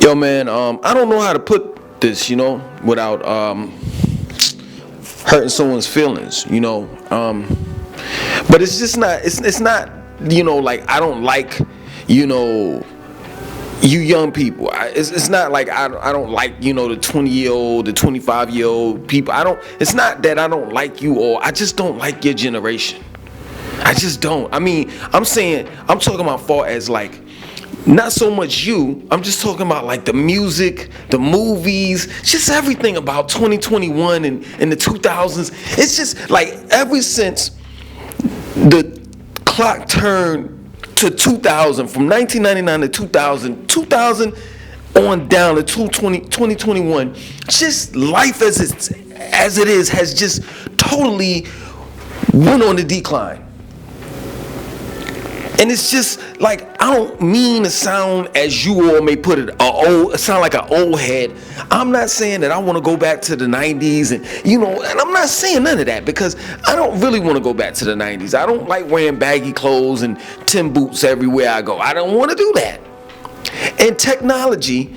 Yo, man, I don't know how to put this, without hurting someone's feelings, but it's just not. It's not, like I don't like, you know, you young people. It's not like I don't like, the 20-year-old, the 25-year-old people. I don't. It's not that I don't like you, or I just don't like your generation. I just don't. I mean, I'm talking about far as like, not so much you. I'm just talking about like the music, the movies, just everything about 2021 and the 2000s. It's just like ever since the clock turned to 2000, from 1999 to 2000 on down to 2021, just life as it is has just totally went on the decline. And it's just like, I don't mean to sound, as you all may put it, sound like an old head. I'm not saying that I want to go back to the 90s and I'm not saying none of that, because I don't really want to go back to the 90s. I don't like wearing baggy clothes and tin boots everywhere I go. I don't want to do that. And technology,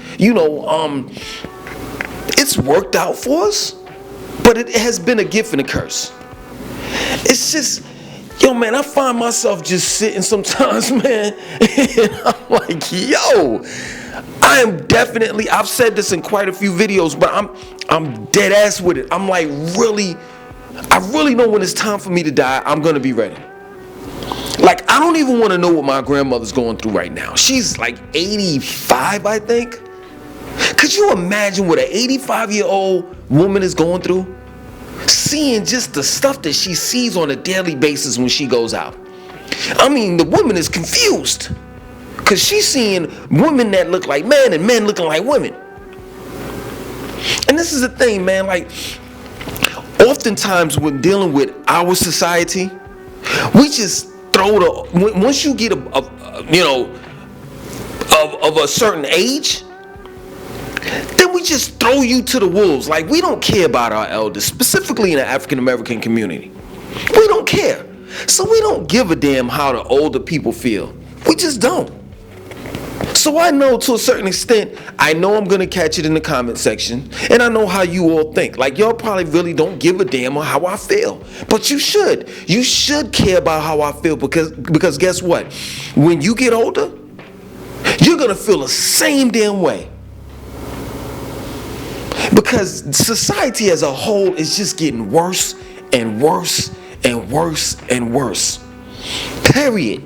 it's worked out for us, but it has been a gift and a curse. It's just, yo, man, I find myself just sitting sometimes, man, and I'm like, yo, I've said this in quite a few videos, but I'm dead ass with it. I'm like, I really know when it's time for me to die, I'm gonna be ready. Like, I don't even want to know what my grandmother's going through right now. She's like 85, I think. Could you imagine what an 85-year-old woman is going through? Seeing just the stuff that she sees on a daily basis when she goes out. I mean, the woman is confused, because she's seeing women that look like men and men looking like women. And this is the thing, man, like, oftentimes when dealing with our society, we just once you get of a certain age, then we just throw you to the wolves. Like, we don't care about our elders, specifically in the African American community. We don't care. So we don't give a damn how the older people feel. We just don't. So I know, to a certain extent, I know I'm gonna catch it in the comment section, and I know how you all think. Like, y'all probably really don't give a damn on how I feel, but you should. You should care about how I feel, because guess what? When you get older, you're gonna feel the same damn way. Because society as a whole is just getting worse and worse and worse and worse. Period.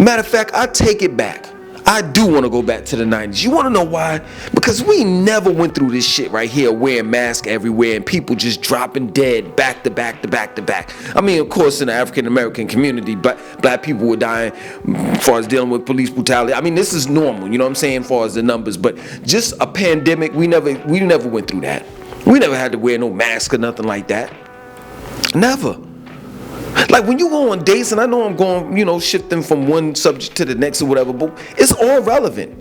Matter of fact, I take it back. I do want to go back to the 90s. You want to know why? Because we never went through this shit right here, wearing masks everywhere and people just dropping dead back to back to back to back. I mean, of course, in the African American community, black people were dying as far as dealing with police brutality. I mean, this is normal, you know what I'm saying, as far as the numbers. But just a pandemic, we never went through that. We never had to wear no mask or nothing like that. Never. Like, when you go on dates, and I know I'm going, shifting from one subject to the next or whatever, but it's all relevant.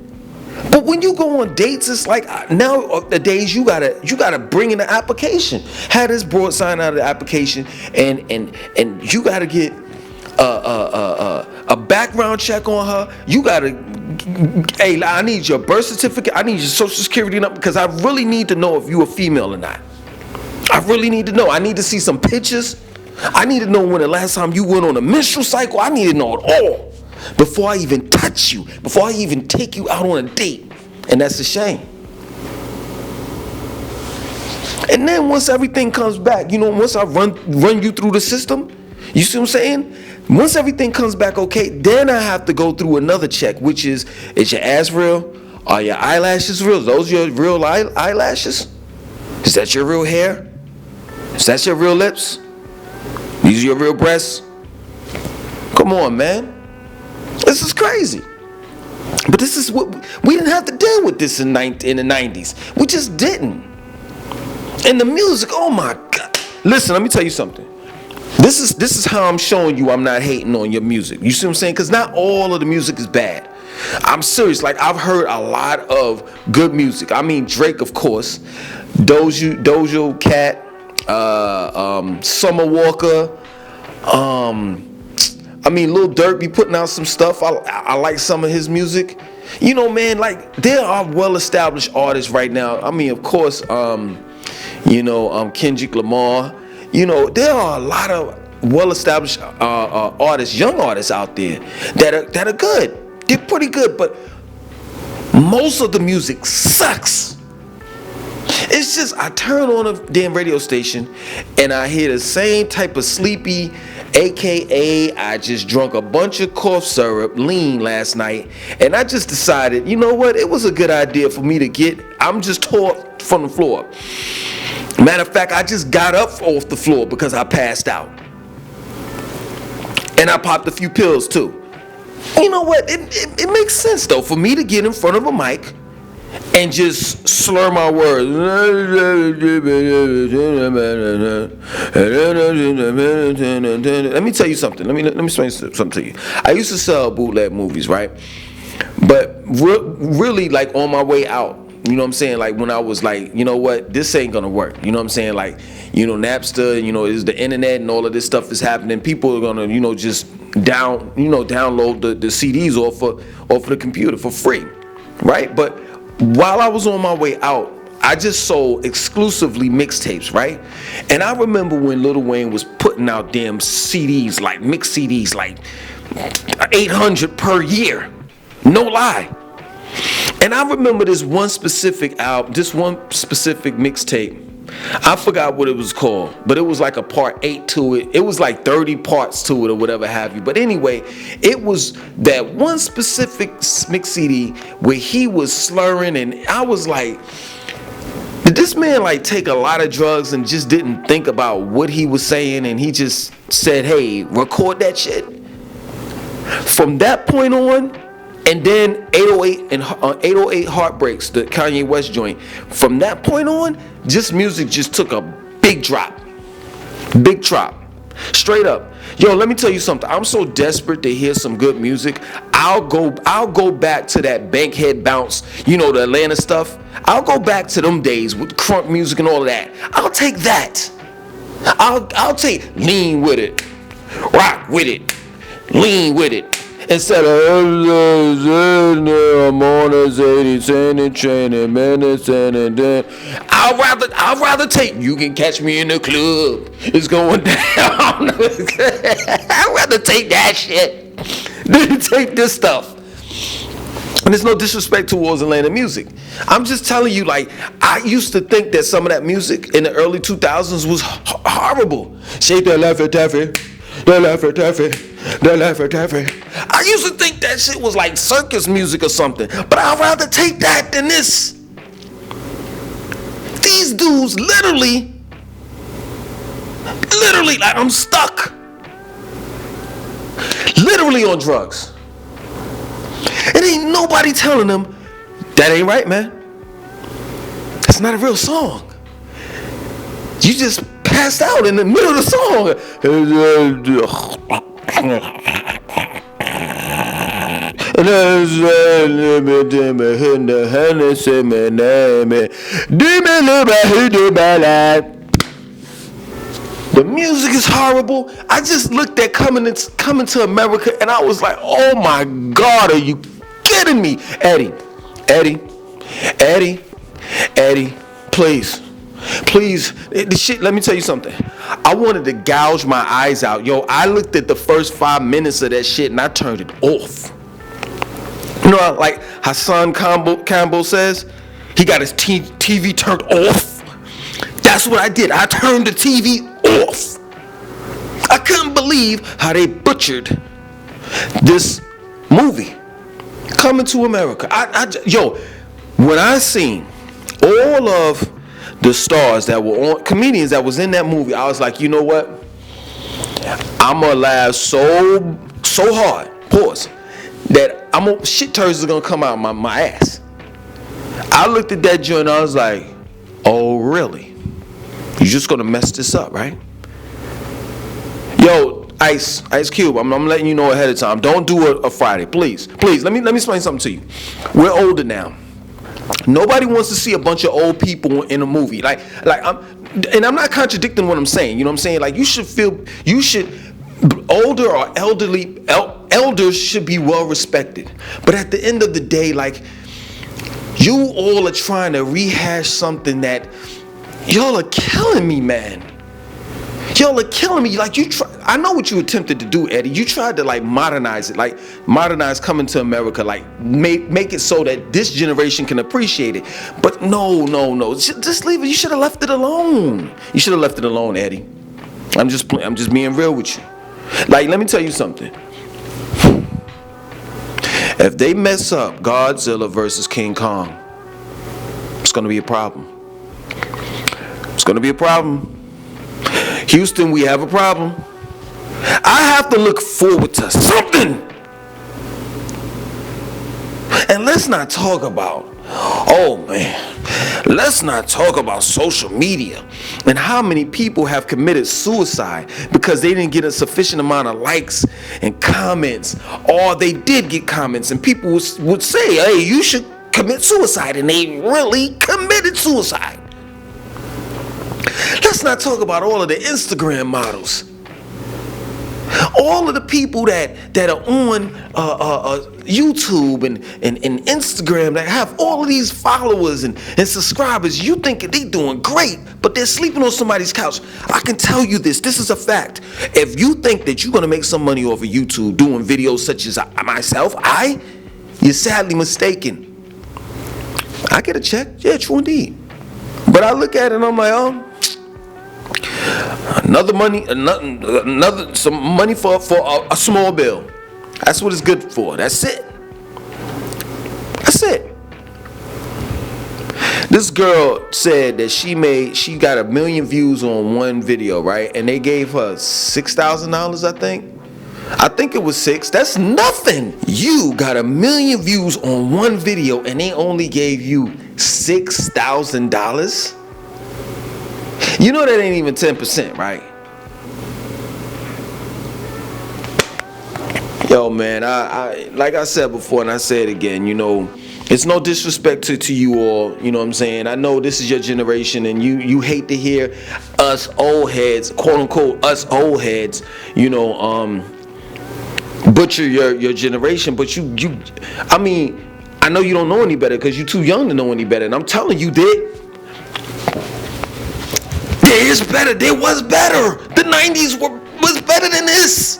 But when you go on dates, it's like, nowadays you gotta bring in the application. Have this broad sign out of the application, and you gotta get a background check on her. You gotta, hey, I need your birth certificate. I need your social security number, because I really need to know if you a female or not. I really need to know. I need to see some pictures. I need to know when the last time you went on a menstrual cycle. I need to know it all before I even touch you, before I even take you out on a date. And that's a shame. And then once everything comes back, once I run you through the system, you see what I'm saying? Once everything comes back okay, then I have to go through another check, which is your ass real? Are your eyelashes real? Those your real eyelashes? Is that your real hair? Is that your real lips? These are your real breasts? Come on, man. This is crazy. But this is what we didn't have to deal with this in the 90s. We just didn't. And the music, oh my God. Listen, let me tell you something. This is how I'm showing you I'm not hating on your music. You see what I'm saying? Because not all of the music is bad. I'm serious. Like, I've heard a lot of good music. I mean, Drake, of course, Doja Cat, Summer Walker, I mean, Lil Durk be putting out some stuff. I like some of his music. you know, man, like there are well-established artists right now. I mean, of course, Kendrick Lamar. You know, there are a lot of well-established artists, young artists out there that are good. They're pretty good, but most of the music sucks. It's just I turn on a damn radio station and I hear the same type of sleepy, aka I just drunk a bunch of cough syrup, lean last night, and I just decided, you know what, it was a good idea for me I'm just tore from the floor. Matter of fact, I just got up off the floor because I passed out. And I popped a few pills too. You know what, it makes sense though for me to get in front of a mic and just slur my words. Let me tell you something. Let me explain something to you. I used to sell bootleg movies, right? But really, like on my way out, you know what I'm saying? Like when I was like, you know what, this ain't gonna work. You know what I'm saying? Like, you know, Napster, you know, is the internet and all of this stuff is happening. People are gonna, you know, just download the CDs off of the computer for free, right? But while I was on my way out, I just sold exclusively mixtapes, right? And I remember when Lil Wayne was putting out damn CDs, like mix CDs, like 800 per year. No lie. And I remember this one specific mixtape. I forgot what it was called, but it was like a part 8 to it. It was like 30 parts to it or whatever have you. But anyway, it was that one specific mix CD where he was slurring, and I was like, did this man like take a lot of drugs and just didn't think about what he was saying, and he just said, hey, record that shit? From that point on, and then 808 and 808 Heartbreaks, the Kanye West joint. From that point on, just music just took a big drop. Big drop. Straight up. Yo, let me tell you something. I'm so desperate to hear some good music. I'll go back to that Bankhead Bounce, you know, the Atlanta stuff. I'll go back to them days with crunk music and all of that. I'll take that. I'll take lean with it. Rock with it. Lean with it. Instead of I'm on a 80, 20 minutes and then I'd rather take you can catch me in the club. It's going down. I'd rather take that shit than take this stuff. And there's no disrespect towards Atlanta music. I'm just telling you, like, I used to think that some of that music in the early 2000s was horrible. Shake that Laffy Taffy, that Laffy Taffy. I used to think that shit was like circus music or something, but I'd rather take that than this. These dudes literally, like I'm stuck. Literally on drugs. It ain't nobody telling them, that ain't right, man. That's not a real song. You just passed out in the middle of the song. The music is horrible. I just looked at coming to America and I was like, oh my God, are you kidding me? Eddie, please, the shit, let me tell you something. I wanted to gouge my eyes out. Yo, I looked at the first 5 minutes of that shit and I turned it off. You know, like Hassan Campbell says, he got his TV turned off. That's what I did. I turned the TV off. I couldn't believe how they butchered this movie, Coming to America. Yo, when I seen all of the stars that were on, comedians that was in that movie, I was like, you know what? I'm gonna laugh so hard, pause, that shit turds are gonna come out my ass. I looked at that joint and I was like, oh really? You just gonna mess this up, right? Yo, Ice Cube, I'm letting you know ahead of time. Don't do a Friday, please. Let me explain something to you. We're older now. Nobody wants to see a bunch of old people in a movie. I'm not contradicting what I'm saying. You know what I'm saying? Like you should older or elderly elders should be well respected. But at the end of the day, like, you all are trying to rehash something that y'all are killing me, man. Y'all are killing me. Like, I know what you attempted to do, Eddie. You tried to like modernize it, like modernize coming to America, like make it so that this generation can appreciate it. But no. Just leave it. You should have left it alone. You should have left it alone, Eddie. I'm just being real with you. Like, let me tell you something. If they mess up Godzilla versus King Kong, it's gonna be a problem. It's gonna be a problem. Houston, we have a problem. I have to look forward to something. And let's not talk about, let's not talk about social media and how many people have committed suicide because they didn't get a sufficient amount of likes and comments, or they did get comments and people would say, hey, you should commit suicide, and they really committed suicide. Let's not talk about all of the Instagram models. All of the people that are on YouTube and Instagram that have all of these followers and subscribers. You think they doing great, but they're sleeping on somebody's couch. I can tell you this is a fact. If you think that you're going to make some money off of YouTube doing videos such as myself, you're sadly mistaken. I get a check. Yeah, true indeed. But I look at it and I'm like, some money for a small bill. That's what it's good for. That's it. This girl said that she got 1 million views on one video, right? And they gave her $6,000, I think it was 6. That's nothing. You got 1 million views on one video and they only gave you $6,000? You know that ain't even 10%, right? Yo, man, I like I said before and I say it again, it's no disrespect to you all, you know what I'm saying? I know this is your generation and you hate to hear us old heads, quote unquote, us old heads, butcher your generation, but I know you don't know any better because you're too young to know any better, and I'm telling you, there is better. There was better. The 90s was better than this.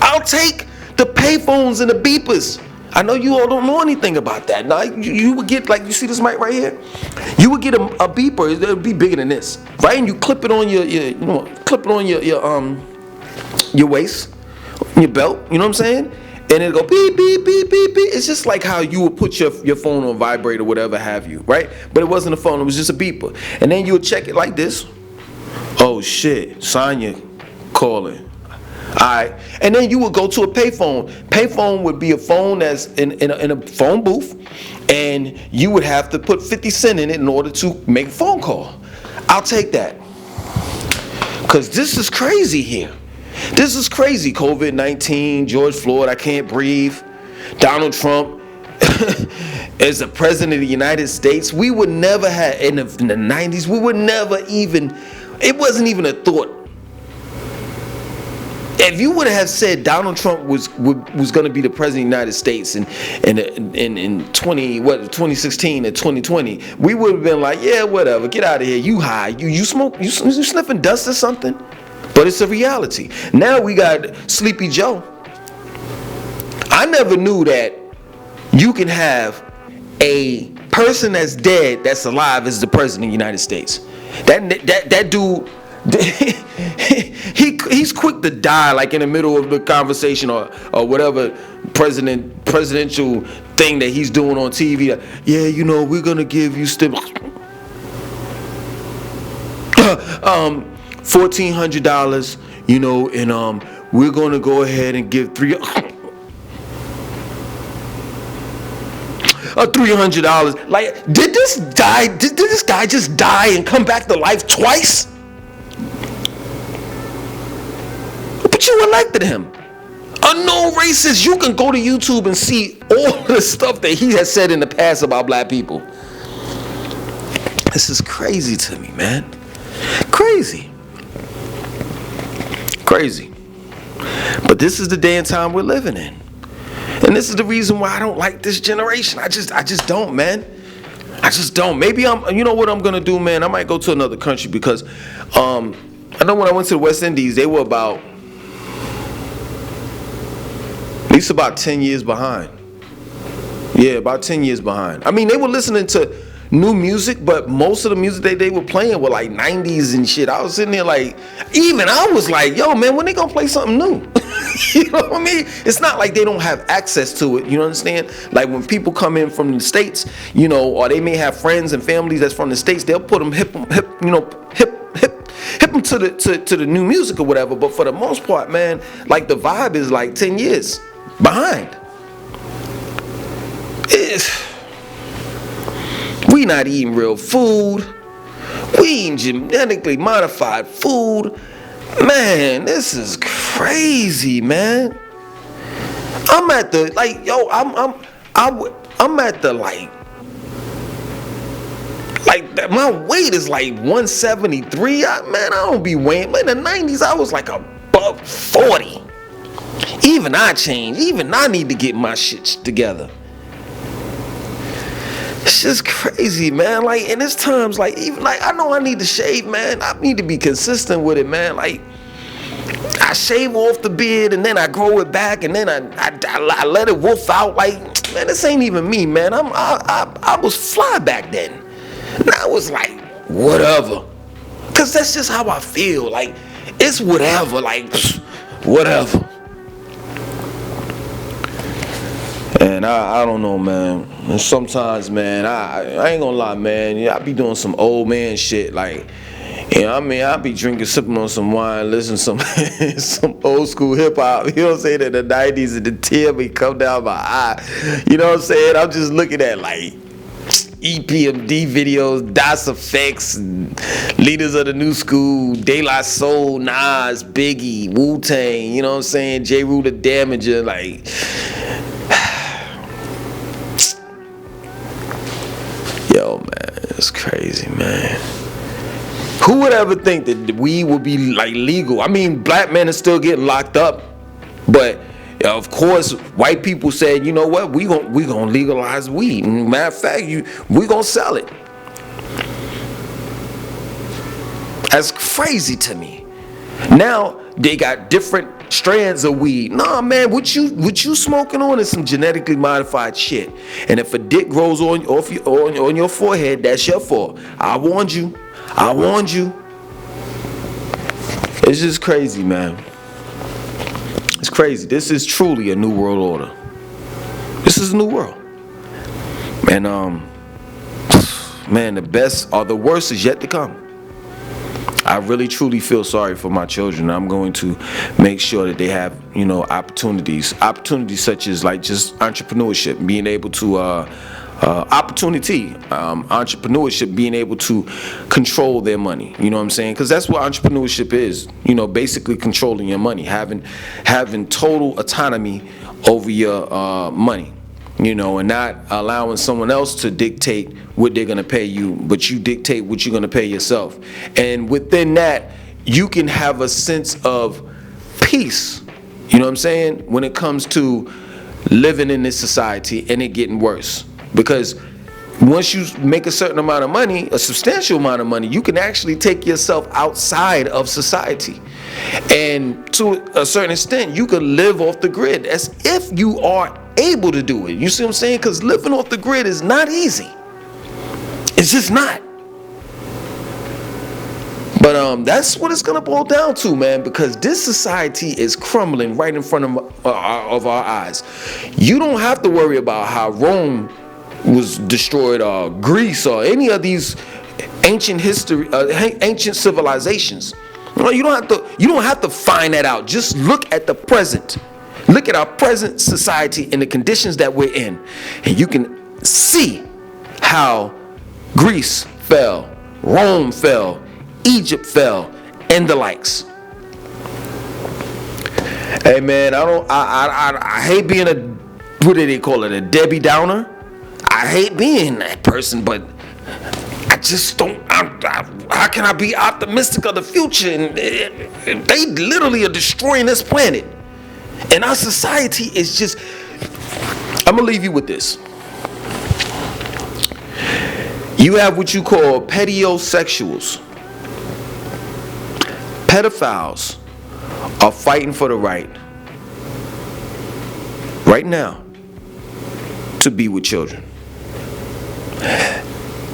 I'll take the payphones and the beepers. I know you all don't know anything about that. Now you would get, like, you see this mic right here? You would get a beeper. It would be bigger than this, right? And you clip it on your waist, your belt. You know what I'm saying? And it'll go beep, beep, beep, beep, beep. It's just like how you would put your phone on vibrate or whatever have you, right? But it wasn't a phone, it was just a beeper. And then you would check it like this. Oh shit, Sonya calling. Alright. And then you would go to a payphone. Payphone would be a phone that's in a phone booth, and you would have to put 50 cents in it in order to make a phone call. I'll take that. Cause this is crazy here. This is crazy. COVID-19, George Floyd, I can't breathe. Donald Trump as the president of the United States. We would never have, in the 90s, we would never even, it wasn't even a thought. If you would have said Donald Trump was going to be the president of the United States in 2016 and 2020, we would have been like, yeah, whatever, get out of here. You high, you smoke, you sniffing dust or something. But it's a reality. Now we got Sleepy Joe. I never knew that you can have a person that's dead that's alive as the president of the United States. That dude, he's quick to die, like in the middle of the conversation or whatever presidential thing that he's doing on TV. Yeah, we're gonna give you $1,400, and we're gonna go ahead and give $300. Like, did this guy just die and come back to life twice? But you elected him. A known racist. You can go to YouTube and see all the stuff that he has said in the past about black people. This is crazy to me, man. Crazy. But this is the day and time we're living in. And this is the reason why I don't like this generation. I just don't, man. I just don't. Maybe you know what I'm going to do, man? I might go to another country because I know when I went to the West Indies, they were at least about 10 years behind. Yeah, about 10 years behind. I mean, they were listening to new music, but most of the music they were playing were like 90s and shit. I was sitting there like, even I was like, yo, man, when they gonna play something new? You know what I mean? It's not like they don't have access to it. You understand? Like when people come in from the States, you know, or they may have friends and families that's from the States, they'll put them hip them to the new music or whatever. But for the most part, man, like the vibe is like 10 years behind. We not eating real food. We eating genetically modified food. Man, this is crazy, man. I'm at the my weight is like 173. Man, I don't be weighing. In the 90s, I was like above 40. Even I changed. Even I need to get my shit together. It's just crazy, man. Like, and it's times like, even like, I know I need to shave, man. I need to be consistent with it, man. Like, I shave off the beard and then I grow it back and then I let it wolf out. Like, man, this ain't even me, man. I was fly back then. Now it's like, whatever. Cause that's just how I feel. Like, it's whatever. Like, whatever. And I don't know, man. And sometimes, man, I ain't gonna lie, man. I be doing some old man shit, like, you know what I mean? I be drinking, sipping on some wine, listening to some old school hip hop. You know what I'm saying? In the 90s, and the tear be come down my eye. You know what I'm saying? I'm just looking at like EPMD videos, DOS Effects, Leaders of the New School, De La Soul, Nas, Biggie, Wu-Tang. You know what I'm saying? J. Rue the Damager, like. Yo, man, it's crazy, man. Who would ever think that weed would be like legal? I mean, black men are still getting locked up, but of course, white people said, you know what, we gonna legalize weed. Matter of fact, we gonna sell it. That's crazy to me. Now they got different strands of weed. Nah, man, what you smoking on is some genetically modified shit. And if a dick grows on your forehead, that's your fault. I warned you. It's just crazy, man. It's crazy. This is truly a new world order. This is a new world. And man, the worst is yet to come. I really truly feel sorry for my children. I'm going to make sure that they have, you know, opportunities such as like just entrepreneurship, being able to entrepreneurship, being able to control their money. You know what I'm saying? Because that's what entrepreneurship is. You know, basically controlling your money, having total autonomy over your money. You know, and not allowing someone else to dictate what they're gonna pay you, but you dictate what you're gonna pay yourself. And within that, you can have a sense of peace. You know what I'm saying? When it comes to living in this society and it getting worse. Because once you make a certain amount of money, a substantial amount of money, you can actually take yourself outside of society. And to a certain extent, you can live off the grid as if you are able to do it. You see what I'm saying? Because living off the grid is not easy. It's just not. But that's what it's gonna boil down to, man. Because this society is crumbling right in front of our eyes. You don't have to worry about how Rome was destroyed, or Greece, or any of these ancient civilizations. You don't have to find that out. Just look at the present. Look at our present society and the conditions that we're in, and you can see how Greece fell, Rome fell, Egypt fell, and the likes. Hey, man, I hate being what do they call it, a Debbie Downer? I hate being that person, but I just don't. How can I be optimistic of the future? And they literally are destroying this planet. And our society is just, I'm gonna leave you with this. You have what you call pedosexuals. Pedophiles are fighting for the right now to be with children.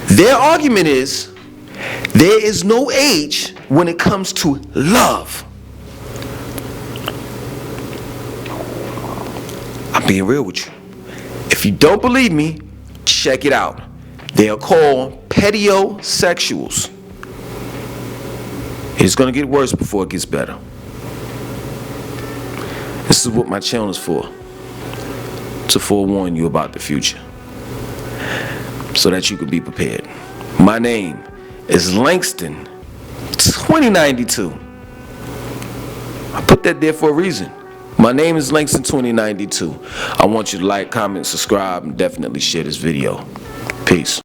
Their argument is there is no age when it comes to love. I'm being real with you. If you don't believe me, check it out. They are called pedosexuals. It's going to get worse before it gets better. This is what my channel is for. To forewarn you about the future. So that you can be prepared. My name is Langston 2092. I put that there for a reason. My name is Langston 2092. I want you to like, comment, subscribe, and definitely share this video. Peace.